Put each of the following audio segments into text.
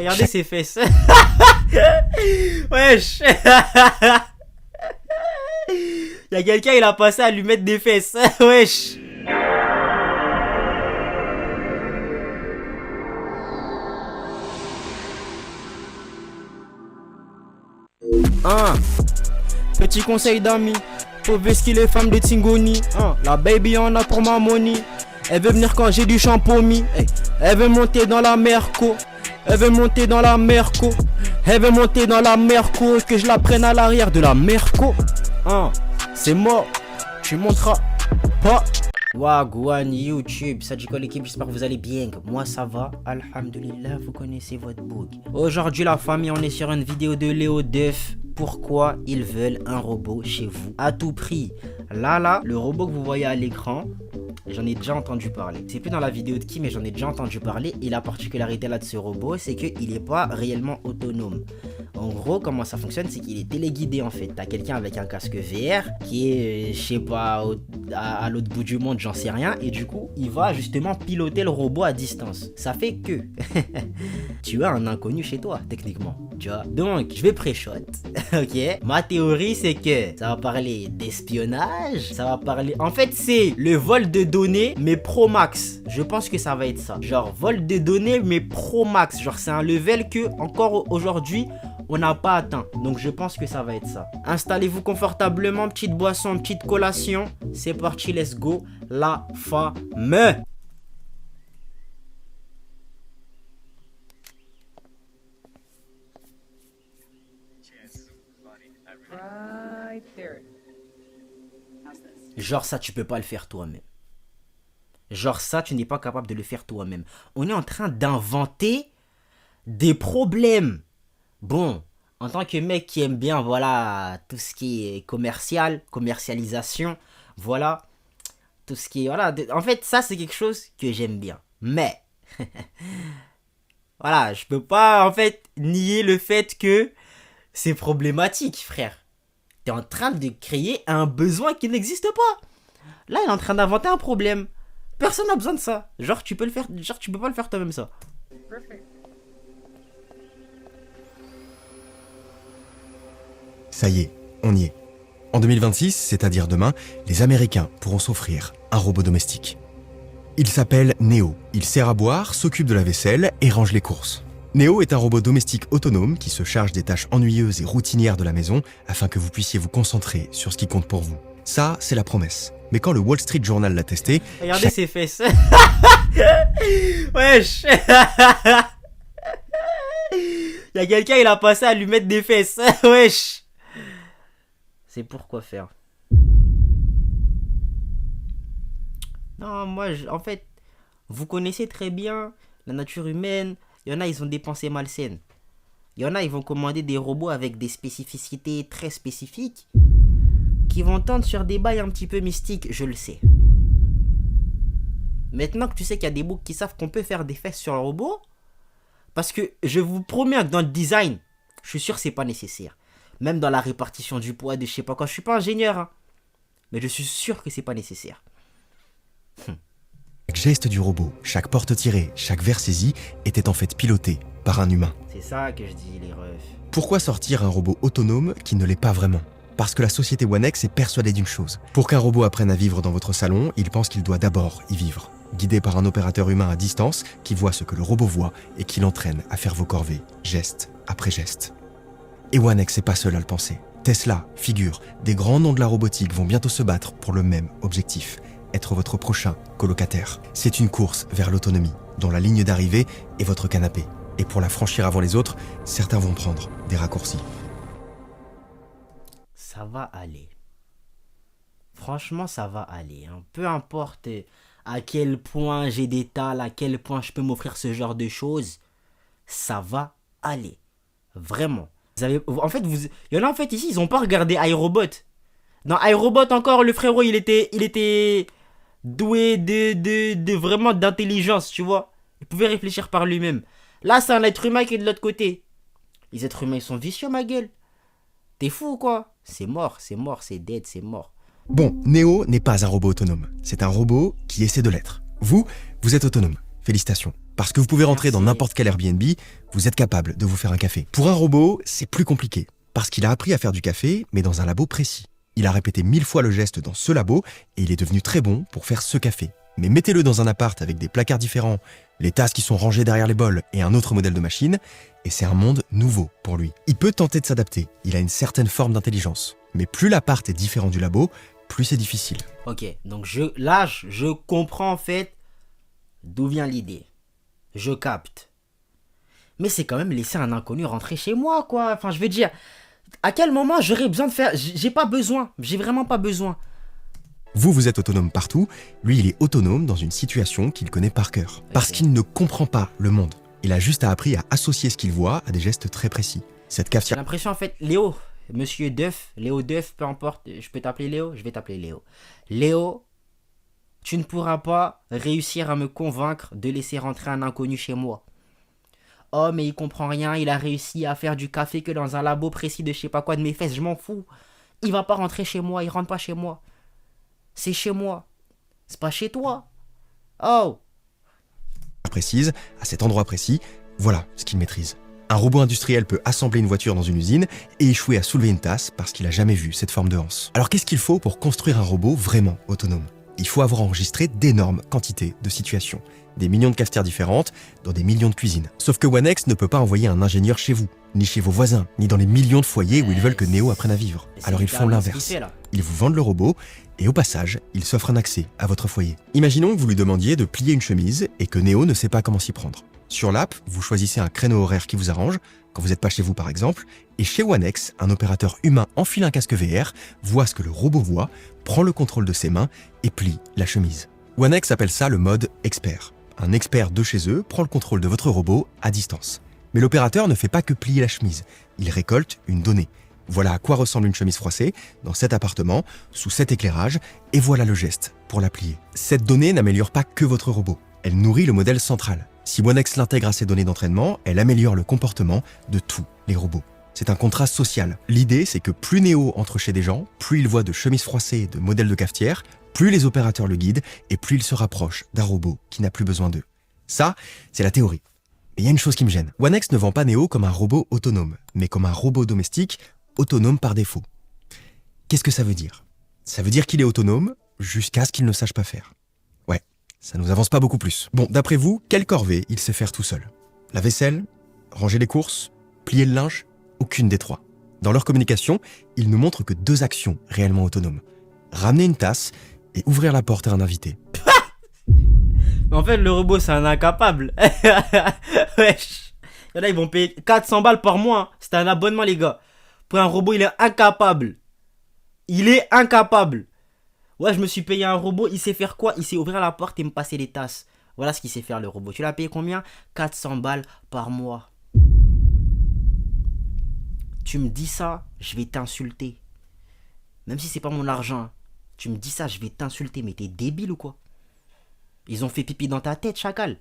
Regardez ses fesses. Wesh. Y'a quelqu'un, il a passé à lui mettre des fesses. Wesh. Petit conseil d'amis, faut vesquer les femmes de Tingoni. La baby en a pour ma money. Elle veut venir quand j'ai du champomis. Elle veut monter dans la merco. Elle veut monter dans la merco. Elle veut monter dans la merco. Que je la prenne à l'arrière de la merco. C'est mort, tu monteras pas. Wagwan YouTube, ça dit quoi l'équipe, j'espère que vous allez bien. Moi ça va, alhamdulillah, vous connaissez votre bug. Aujourd'hui la famille, on est sur une vidéo de Léo Duff. Pourquoi ils veulent un robot chez vous à tout prix? Là, le robot que vous voyez à l'écran, j'en ai déjà entendu parler. C'est plus dans la vidéo de qui, mais j'en ai déjà entendu parler. Et la particularité là de ce robot, c'est qu'il n'est pas réellement autonome. En gros, comment ça fonctionne, c'est qu'il est téléguidé en fait. T'as quelqu'un avec un casque VR qui est, je sais pas, à l'autre bout du monde, j'en sais rien. Et du coup, il va justement piloter le robot à distance. Ça fait que tu as un inconnu chez toi, techniquement. Tu vois. Donc, je vais pré-shot. Ok. Ma théorie, c'est que ça va parler d'espionnage. Ça va parler. En fait, c'est le vol de données, mais pro max. Je pense que ça va être ça. Genre, vol de données, mais pro max. Genre, c'est un level que, encore aujourd'hui, on n'a pas atteint. Donc, je pense que ça va être ça. Installez-vous confortablement. Petite boisson, petite collation. C'est parti, let's go. La fameux. Genre ça, tu peux pas le faire toi-même. Genre ça, tu n'es pas capable de le faire toi-même. On est en train d'inventer des problèmes. Bon, en tant que mec qui aime bien, voilà, tout ce qui est commercial, commercialisation, voilà, tout ce qui est, voilà. En fait, ça, c'est quelque chose que j'aime bien. Mais, voilà, je peux pas, en fait, nier le fait que c'est problématique, frère. T'es en train de créer un besoin qui n'existe pas. Là, il est en train d'inventer un problème. Personne n'a besoin de ça. Genre, tu peux le faire. Genre, tu peux pas le faire toi-même, ça. Ça y est, on y est. En 2026, c'est-à-dire demain, les Américains pourront s'offrir un robot domestique. Il s'appelle Neo. Il sert à boire, s'occupe de la vaisselle et range les courses. Neo est un robot domestique autonome qui se charge des tâches ennuyeuses et routinières de la maison afin que vous puissiez vous concentrer sur ce qui compte pour vous. Ça, c'est la promesse. Mais quand le Wall Street Journal l'a testé... Regardez ses fesses. Wesh. Y'a quelqu'un, il a passé à lui mettre des fesses. Wesh. C'est pour quoi faire. Non, moi, en fait, vous connaissez très bien la nature humaine. Il y en a, ils ont des pensées malsaines. Il y en a, ils vont commander des robots avec des spécificités très spécifiques qui vont tendre sur des bails un petit peu mystiques, je le sais. Maintenant que tu sais qu'il y a des boucs qui savent qu'on peut faire des fesses sur le robot, parce que je vous promets que dans le design, je suis sûr que c'est pas nécessaire. Même dans la répartition du poids, de je sais pas quoi, je suis pas ingénieur, hein, mais je suis sûr que c'est pas nécessaire. Chaque geste du robot, chaque porte tirée, chaque verre saisi était en fait piloté par un humain. C'est ça que je dis, les refs. Pourquoi sortir un robot autonome qui ne l'est pas vraiment? Parce que la société One X est persuadée d'une chose. Pour qu'un robot apprenne à vivre dans votre salon, il pense qu'il doit d'abord y vivre. Guidé par un opérateur humain à distance qui voit ce que le robot voit et qui l'entraîne à faire vos corvées, geste après geste. Et One X n'est pas seul à le penser. Tesla, Figure, des grands noms de la robotique vont bientôt se battre pour le même objectif. Être votre prochain colocataire. C'est une course vers l'autonomie, dont la ligne d'arrivée est votre canapé. Et pour la franchir avant les autres, certains vont prendre des raccourcis. Ça va aller. Franchement, ça va aller. Hein. Peu importe à quel point j'ai des talents, à quel point je peux m'offrir ce genre de choses, ça va aller. Vraiment. En fait, il y en a en fait ici, ils n'ont pas regardé iRobot. Dans iRobot encore, le frérot, il était doué de vraiment d'intelligence, tu vois. Il pouvait réfléchir par lui-même. Là, c'est un être humain qui est de l'autre côté. Les êtres humains, ils sont vicieux, ma gueule. T'es fou ou quoi? C'est mort, c'est dead, c'est mort. Bon, Neo n'est pas un robot autonome. C'est un robot qui essaie de l'être. Vous êtes autonome. Félicitations. Parce que vous pouvez rentrer dans Merci. n'importe quel Airbnb, vous êtes capable de vous faire un café. Pour un robot, c'est plus compliqué. Parce qu'il a appris à faire du café, mais dans un labo précis. Il a répété 1000 fois le geste dans ce labo et il est devenu très bon pour faire ce café. Mais mettez-le dans un appart avec des placards différents, les tasses qui sont rangées derrière les bols et un autre modèle de machine, et c'est un monde nouveau pour lui. Il peut tenter de s'adapter, il a une certaine forme d'intelligence. Mais plus l'appart est différent du labo, plus c'est difficile. Ok, donc je comprends en fait d'où vient l'idée. Je capte. Mais c'est quand même laisser un inconnu rentrer chez moi, quoi. Enfin, je veux dire, à quel moment j'aurais besoin de faire... J'ai pas besoin, j'ai vraiment pas besoin. Vous êtes autonome partout, lui il est autonome dans une situation qu'il connaît par cœur. Parce qu'il ne comprend pas le monde. Il a juste appris à associer ce qu'il voit à des gestes très précis. Cette J'ai cafetière... l'impression en fait, Léo, Monsieur Duff, Léo Duff, peu importe, je peux t'appeler Léo, je vais t'appeler Léo. Léo, tu ne pourras pas réussir à me convaincre de laisser rentrer un inconnu chez moi. Oh mais il comprend rien, il a réussi à faire du café que dans un labo précis de je sais pas quoi de mes fesses, je m'en fous. Il va pas rentrer chez moi, il rentre pas chez moi. C'est chez moi, c'est pas chez toi. Oh, précise, à cet endroit précis, voilà ce qu'il maîtrise. Un robot industriel peut assembler une voiture dans une usine et échouer à soulever une tasse parce qu'il n'a jamais vu cette forme de hanse. Alors qu'est-ce qu'il faut pour construire un robot vraiment autonome? Il faut avoir enregistré d'énormes quantités de situations, des millions de cafetières différentes dans des millions de cuisines. Sauf que OneX ne peut pas envoyer un ingénieur chez vous, ni chez vos voisins, ni dans les millions de foyers où ils veulent que Neo apprenne à vivre. Alors ils font l'inverse. Ils vous vendent le robot et au passage, ils s'offrent un accès à votre foyer. Imaginons que vous lui demandiez de plier une chemise et que Neo ne sait pas comment s'y prendre. Sur l'app, vous choisissez un créneau horaire qui vous arrange, quand vous n'êtes pas chez vous par exemple, et chez OneX, un opérateur humain enfile un casque VR, voit ce que le robot voit, prend le contrôle de ses mains et plie la chemise. OneX appelle ça le mode expert. Un expert de chez eux prend le contrôle de votre robot à distance. Mais l'opérateur ne fait pas que plier la chemise, il récolte une donnée. Voilà à quoi ressemble une chemise froissée dans cet appartement, sous cet éclairage, et voilà le geste pour la plier. Cette donnée n'améliore pas que votre robot, elle nourrit le modèle central. Si OneX l'intègre à ses données d'entraînement, elle améliore le comportement de tous les robots. C'est un contraste social. L'idée, c'est que plus Neo entre chez des gens, plus il voit de chemises froissées et de modèles de cafetières, plus les opérateurs le guident et plus il se rapproche d'un robot qui n'a plus besoin d'eux. Ça, c'est la théorie. Mais il y a une chose qui me gêne. OneX ne vend pas Neo comme un robot autonome, mais comme un robot domestique autonome par défaut. Qu'est-ce que ça veut dire? Ça veut dire qu'il est autonome jusqu'à ce qu'il ne sache pas faire. Ouais, ça nous avance pas beaucoup plus. Bon, d'après vous, quelle corvée il sait faire tout seul? La vaisselle? Ranger les courses? Plier le linge? Aucune des trois. Dans leur communication, ils ne montrent que deux actions réellement autonomes. Ramener une tasse et ouvrir la porte à un invité. en fait le robot c'est un incapable. Wesh. Il y en a, ils vont payer 400 balles par mois, hein. C'est un abonnement les gars. Pour un robot il est incapable. Il est incapable. Ouais, je me suis payé un robot, il sait faire quoi? Il sait ouvrir la porte et me passer les tasses. Voilà ce qu'il sait faire le robot. Tu l'as payé combien? 400 balles par mois. Tu me dis ça, je vais t'insulter. Même si c'est pas mon argent. Tu me dis ça, je vais t'insulter. Mais t'es débile ou quoi? Ils ont fait pipi dans ta tête, chacal.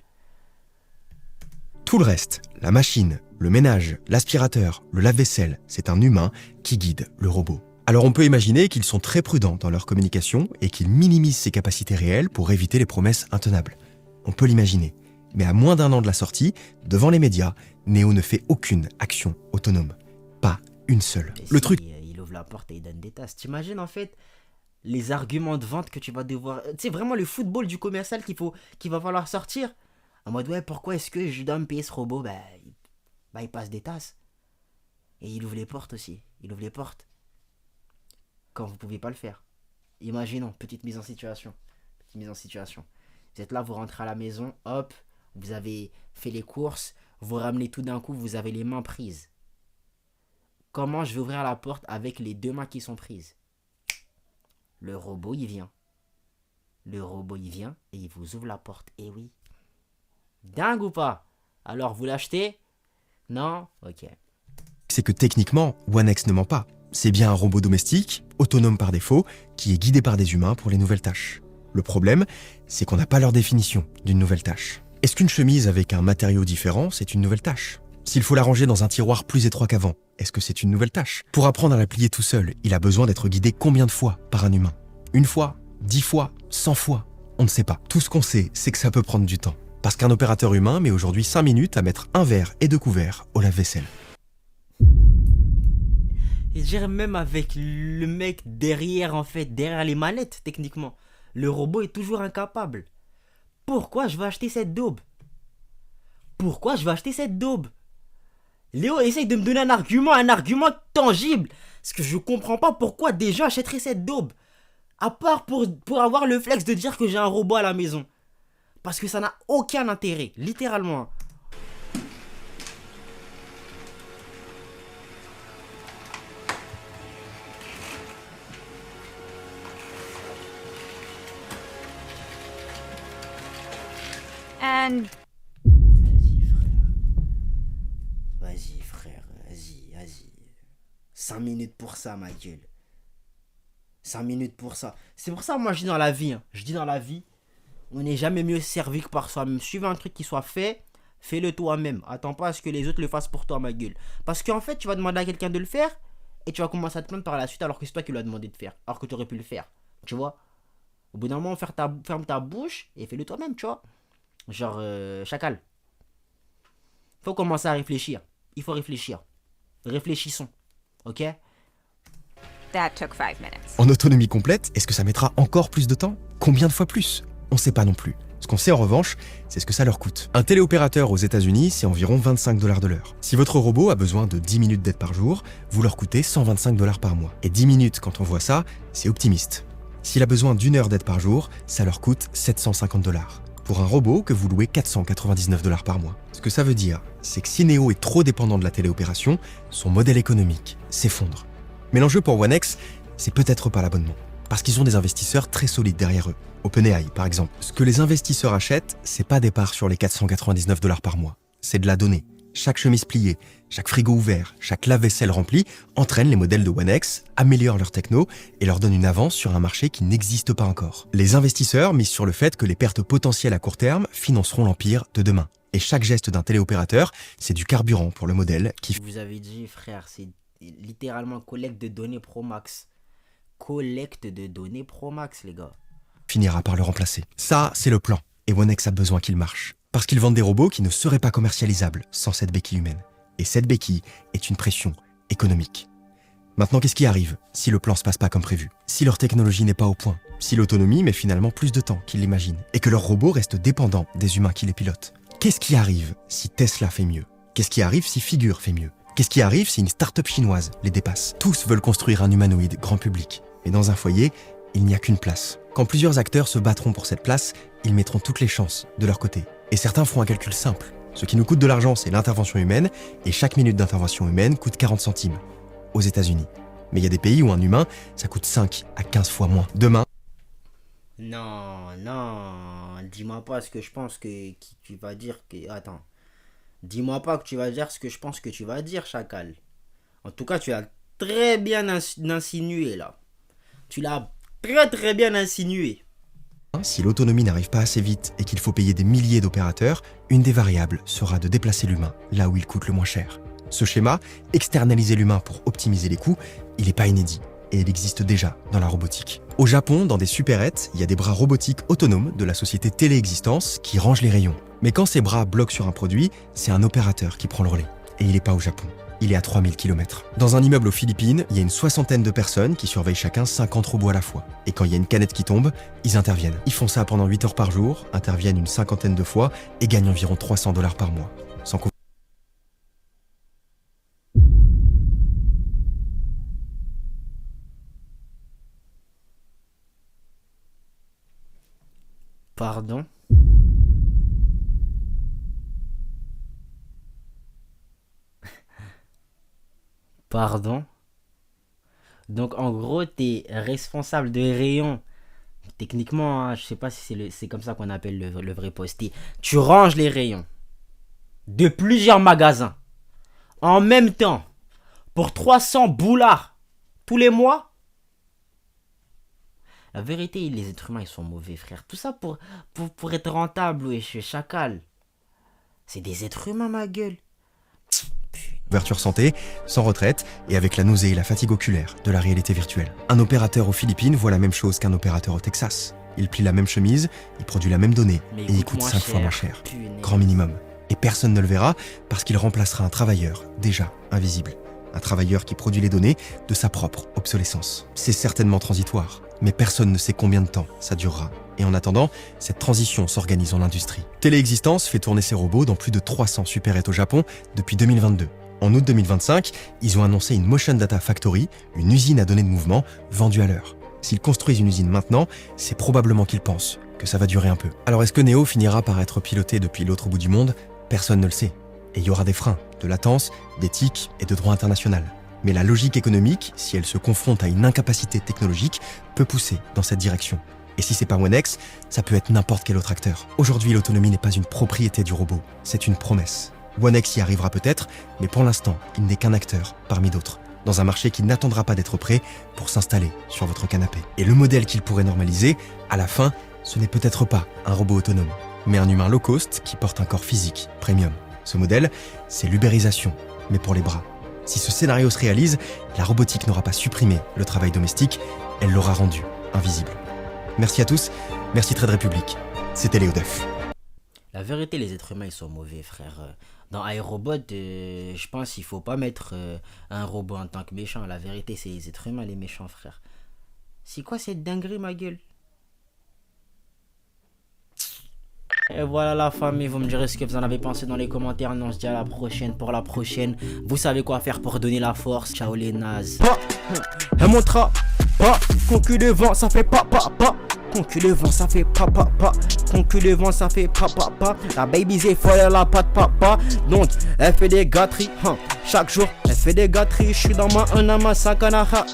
Tout le reste, la machine, le ménage, l'aspirateur, le lave-vaisselle, c'est un humain qui guide le robot. Alors on peut imaginer qu'ils sont très prudents dans leur communication et qu'ils minimisent ses capacités réelles pour éviter les promesses intenables. On peut l'imaginer. Mais à moins d'1 an de la sortie, devant les médias, Neo ne fait aucune action autonome. Pas une seule. Et Le si, truc... il ouvre la porte et il donne des tasses. T'imagines en fait les arguments de vente que tu vas devoir... Tu sais, vraiment le football du commercial qu'il va falloir sortir. En mode, ouais, pourquoi est-ce que je dois me payer ce robot? Il passe des tasses. Et il ouvre les portes aussi. Il ouvre les portes. Quand vous pouvez pas le faire. Imaginons, petite mise en situation. Vous êtes là, vous rentrez à la maison, hop, vous avez fait les courses, vous ramenez tout d'un coup, vous avez les mains prises. Comment je vais ouvrir la porte avec les deux mains qui sont prises? Le robot, il vient. Et il vous ouvre la porte. Eh oui. Dingue ou pas? Alors, vous l'achetez? Non? Ok. c'est que techniquement, OneX ne ment pas. C'est bien un robot domestique, autonome par défaut, qui est guidé par des humains pour les nouvelles tâches. Le problème, c'est qu'on n'a pas leur définition d'une nouvelle tâche. Est-ce qu'une chemise avec un matériau différent, c'est une nouvelle tâche? S'il faut la ranger dans un tiroir plus étroit qu'avant, est-ce que c'est une nouvelle tâche? Pour apprendre à la plier tout seul, il a besoin d'être guidé combien de fois par un humain? 1 fois, 10 fois, 100 fois? On ne sait pas. Tout ce qu'on sait, c'est que ça peut prendre du temps. Parce qu'un opérateur humain met aujourd'hui 5 minutes à mettre un verre et 2 couverts au lave-vaisselle. Et je dirais même avec le mec derrière, en fait, derrière les manettes, techniquement. Le robot est toujours incapable. Pourquoi je vais acheter cette daube? Pourquoi je vais acheter cette daube? Léo essaye de me donner un argument tangible. Parce que je comprends pas pourquoi des gens achèteraient cette daube. À part pour avoir le flex de dire que j'ai un robot à la maison. Parce que ça n'a aucun intérêt, littéralement. And Vas-y frère, vas-y. 5 minutes pour ça, ma gueule. 5 minutes pour ça. C'est pour ça, moi, je dis dans la vie. Je dis dans la vie, on n'est jamais mieux servi que par soi-même. Suivez un truc qui soit fait, fais-le toi-même. Attends pas à ce que les autres le fassent pour toi, ma gueule. Parce qu'en fait, tu vas demander à quelqu'un de le faire et tu vas commencer à te plaindre par la suite alors que c'est toi qui lui as demandé de faire. Alors que tu aurais pu le faire. Tu vois? Au bout d'un moment, ferme ta bouche et fais-le toi-même, tu vois? Genre, chacal. Faut commencer à réfléchir. Il faut réfléchir. Réfléchissons. Ok? that took 5 minutes. En autonomie complète, est-ce que ça mettra encore plus de temps? Combien de fois plus? On sait pas non plus. Ce qu'on sait en revanche, c'est ce que ça leur coûte. Un téléopérateur aux États-Unis, c'est environ 25 $ de l'heure. Si votre robot a besoin de 10 minutes d'aide par jour, vous leur coûtez 125 $ par mois. Et 10 minutes, quand on voit ça, c'est optimiste. S'il a besoin d'une heure d'aide par jour, ça leur coûte 750 $. Pour un robot que vous louez 499 $ par mois. Ce que ça veut dire, c'est que si Neo est trop dépendant de la téléopération, son modèle économique s'effondre. Mais l'enjeu pour OneX, c'est peut-être pas l'abonnement. Parce qu'ils ont des investisseurs très solides derrière eux. OpenAI, par exemple. Ce que les investisseurs achètent, c'est pas des parts sur les 499 $ par mois. C'est de la donnée. Chaque chemise pliée, chaque frigo ouvert, chaque lave-vaisselle rempli entraîne les modèles de OneX, améliore leur techno et leur donne une avance sur un marché qui n'existe pas encore. Les investisseurs misent sur le fait que les pertes potentielles à court terme financeront l'empire de demain. Et chaque geste d'un téléopérateur, c'est du carburant pour le modèle qui... Vous avez dit, frère, c'est littéralement collecte de données Pro Max. Collecte de données Pro Max, les gars. finira par le remplacer. Ça, c'est le plan. Et OneX a besoin qu'il marche. Parce qu'ils vendent des robots qui ne seraient pas commercialisables sans cette béquille humaine. Et cette béquille est une pression économique. Maintenant, qu'est-ce qui arrive si le plan se passe pas comme prévu? Si leur technologie n'est pas au point? Si l'autonomie met finalement plus de temps qu'ils l'imaginent? Et que leurs robots restent dépendants des humains qui les pilotent? Qu'est-ce qui arrive si Tesla fait mieux? Qu'est-ce qui arrive si Figure fait mieux? Qu'est-ce qui arrive si une start-up chinoise les dépasse? Tous veulent construire un humanoïde grand public. Mais dans un foyer, il n'y a qu'une place. Quand plusieurs acteurs se battront pour cette place, ils mettront toutes les chances de leur côté. Et certains feront un calcul simple. Ce qui nous coûte de l'argent, c'est l'intervention humaine, et chaque minute d'intervention humaine coûte 40 centimes. Aux États-Unis. Mais il y a des pays où un humain, ça coûte 5 à 15 fois moins. Demain, Non, dis-moi pas ce que je pense que tu vas dire que... Attends. Dis-moi pas que tu vas dire ce que je pense que tu vas dire, chacal. En tout cas, tu as très bien insinué, là. Tu l'as très bien insinué. si l'autonomie n'arrive pas assez vite et qu'il faut payer des milliers d'opérateurs, une des variables sera de déplacer l'humain là où il coûte le moins cher. Ce schéma, externaliser l'humain pour optimiser les coûts, il n'est pas inédit et il existe déjà dans la robotique. Au Japon, dans des supérettes, il y a des bras robotiques autonomes de la société Téléexistence qui rangent les rayons. Mais quand ces bras bloquent sur un produit, c'est un opérateur qui prend le relais. Et il n'est pas au Japon. Il est à 3000 km. Dans un immeuble aux Philippines, il y a une 60aine de personnes qui surveillent chacun 50 robots à la fois. Et quand il y a une canette qui tombe, ils interviennent. Ils font ça pendant 8 heures par jour, interviennent une 50aine de fois et gagnent environ 300 $ par mois. Sans couvrir. Pardon? Pardon? Donc en gros, t'es responsable de rayon. Techniquement, hein, je sais pas si c'est comme ça qu'on appelle le vrai postier. Tu ranges les rayons de plusieurs magasins en même temps pour 300 boulards tous les mois. La vérité, les êtres humains, ils sont mauvais, frère. Tout ça pour être rentable, wesh, chacal. C'est des êtres humains, ma gueule. Couverture santé, sans retraite et avec la nausée et la fatigue oculaire de la réalité virtuelle. Un opérateur aux Philippines voit la même chose qu'un opérateur au Texas. Il plie la même chemise, il produit la même donnée, Mais et il coûte 5 fois moins cher. Punaise. Grand minimum. Et personne ne le verra parce qu'il remplacera un travailleur, déjà invisible. Un travailleur qui produit les données de sa propre obsolescence. C'est certainement transitoire, mais personne ne sait combien de temps ça durera. Et en attendant, cette transition s'organise en industrie. Téléexistence fait tourner ses robots dans plus de 300 supérettes au Japon depuis 2022. En août 2025, ils ont annoncé une Motion Data Factory, une usine à données de mouvement vendue à l'heure. S'ils construisent une usine maintenant, c'est probablement qu'ils pensent que ça va durer un peu. Alors est-ce que Neo finira par être piloté depuis l'autre bout du monde ? Personne ne le sait. Et il y aura des freins, de latence, d'éthique et de droit international. Mais la logique économique, si elle se confronte à une incapacité technologique, peut pousser dans cette direction. Et si c'est pas One X, ça peut être n'importe quel autre acteur. Aujourd'hui, l'autonomie n'est pas une propriété du robot, c'est une promesse. One X y arrivera peut-être, mais pour l'instant, il n'est qu'un acteur parmi d'autres, dans un marché qui n'attendra pas d'être prêt pour s'installer sur votre canapé. Et le modèle qu'il pourrait normaliser, à la fin, ce n'est peut-être pas un robot autonome, mais un humain low cost qui porte un corps physique premium. Ce modèle, c'est l'ubérisation, mais pour les bras. Si ce scénario se réalise, la robotique n'aura pas supprimé le travail domestique, elle l'aura rendu invisible. Merci à tous, merci Trade Republic. C'était Léo Duff. La vérité, les êtres humains, ils sont mauvais, frère. Dans iRobot, je pense qu'il faut pas mettre un robot en tant que méchant. La vérité, c'est les êtres humains, les méchants, frère. C'est quoi cette dinguerie, ma gueule? Et voilà la famille, vous me direz ce que vous en avez pensé dans les commentaires. Nous on se dit à la prochaine pour la prochaine. Vous savez quoi faire pour donner la force. Ciao les nazes. Elle montra pas. Concu le vent, ça fait pas. Concu le vent, ça fait pas. Concu le vent, ça fait pas. La baby c'est folle, elle a pas de papa. Donc elle fait des gâteries. Chaque jour elle fait des gâteries. Je suis dans ma sakanaha.